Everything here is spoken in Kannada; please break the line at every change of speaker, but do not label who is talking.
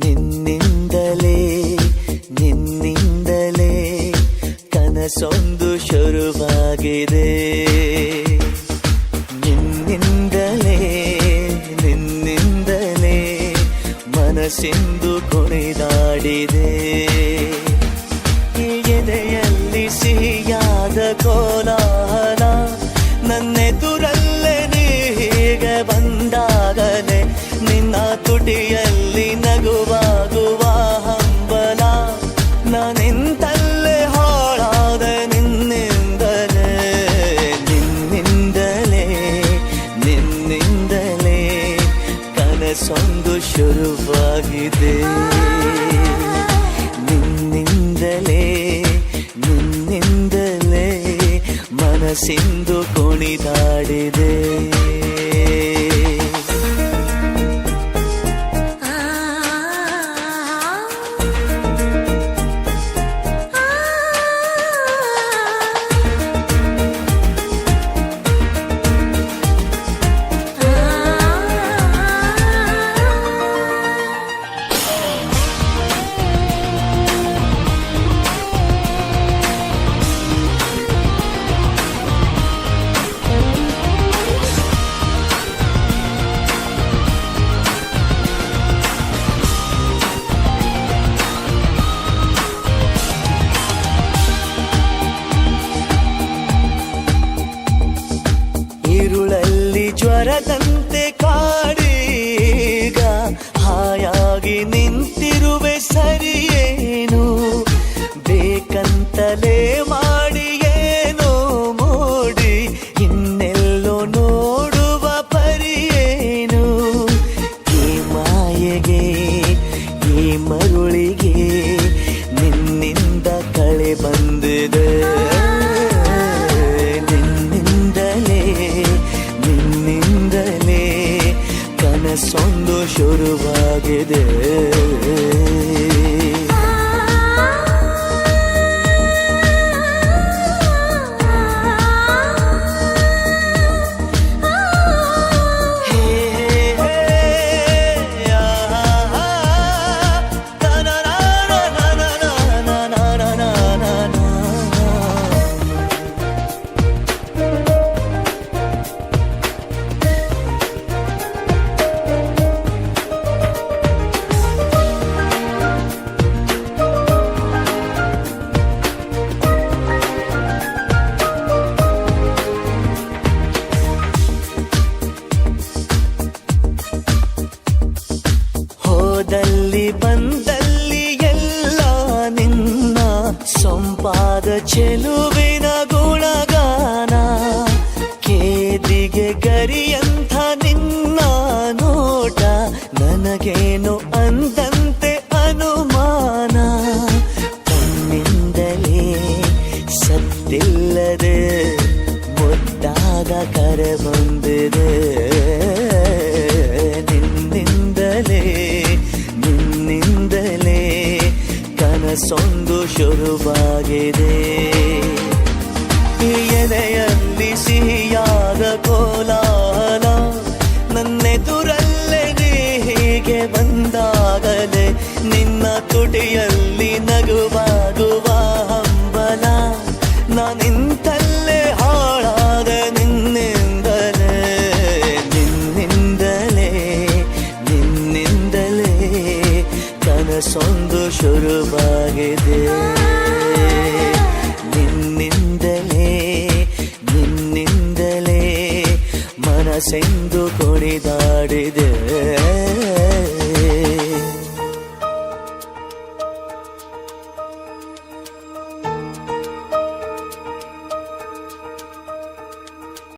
ನಿನ್ನಿಂದಲೇ ನಿನ್ನಿಂದಲೇ ಕನಸೊಂದು ಶುರುವಾಗಿದೆ. ನಿನ್ನಿಂದಲೇ ನಿನ್ನಿಂದಲೇ ಮನಸ್ಸಿಂದು ಕುಣಿದಾಡಿದೆ. ಎದೆಯಲ್ಲಿ ಸಿಹಿಯಾದ ಕೋಲಾಹಲ ನನ್ನೆದುರಲ್ಲೇ ನೀ ಹೀಗೆ ಬಂದಾಗಲೇ ನಿನ್ನ ತುಟಿಯಲ್ಲಿ ನಗುವಾಗುವ ಹಂಬಲ ನಾನಿಂತಲ್ಲೇ ಹಾಳಾದೆ ನಿನ್ನಿಂದಲೇ ನಿನ್ನಿಂದಲೇ ನಿನ್ನಿಂದಲೇ ಕನಸೊಂದು ಶುರುವಾಗಿದೆ. ನಿನ್ನಿಂದಲೇ ನಿನ್ನಿಂದಲೇ ಮನಸ್ಸಿಂದು ಕುಣಿದಾಡಿದೆ. ഇരുളಲ್ಲಿ ಜ್ವರದಂತೆ ಕಾಡೀಗ ಹಾಯಾಗಿ ನಿಂತಿರುವೆ ಸರಿಯೇನು ಬೇಕಂತಲೇ ಮಾಡಿ ಏನೋ ಮೋಡಿ ಇನ್ನೆಲ್ಲೋ ನೋಡುವ ಪರಿಯೇನು. ಈ ಮಾಯೆಗೆ ಈ ಮರುಳಿಗೆ ನಿನ್ನಿಂದ ಕಳೆ ಬಂದಿದೆ. ಕನಸೊಂದು ಶುರುವಾಗಿದೆ. ಹೋದಲ್ಲಿ ಬಂದಲ್ಲಿ ಎಲ್ಲ ನಿನ್ನ ಸೊಂಪಾದ ಚೆಲುವಿನ ಗುಣಗಾನ ಕೇದಿಗೆ ಗರಿಯಂಥ ನಿನ್ನ ನೋಟ ನನಗೇನು ಅಂದಂತೆ ಅನುಮಾನ. ಕಣ್ಣಿಂದಲೇ ಸತ್ತಿಲ್ಲದೆ ಮುದ್ದಾದ ಕರೆ ಬಂದಿದೆ. ನಿನ್ನಿಂದಲೇ ನಿನ್ನಿಂದಲೇ ಕನಸೊಂದು ಶುರುವಾಗಿದೆ. ಎದೆಯಲ್ಲಿ ಸಿಹಿಯಾದ ಕೋಲಾಹಲ ನನ್ನೆದುರಲ್ಲೇ ನೀ ಹೀಗೆ ಬಂದಾಗಲೇ ನಿನ್ನ ತುಟಿಯಲ್ಲಿ ನಗುವಾಗುವ ಹಂಬಲ ನಾನಿಂತಲ್ಲೇ ಹಾಳಾದೆ ನಿನ್ನಿಂದಲೇ ನಿನ್ನಿಂದಲೇ ನಿನ್ನಿಂದಲೇ ಕನಸೊಂದು ಶುರುವಾಗಿದೆ. ನಿನ್ನಿಂದಲೇ ನಿನ್ನಿಂದಲೇ ಮನಸ್ಸೆಂದು ಕುಣಿದಾಡಿದೆ.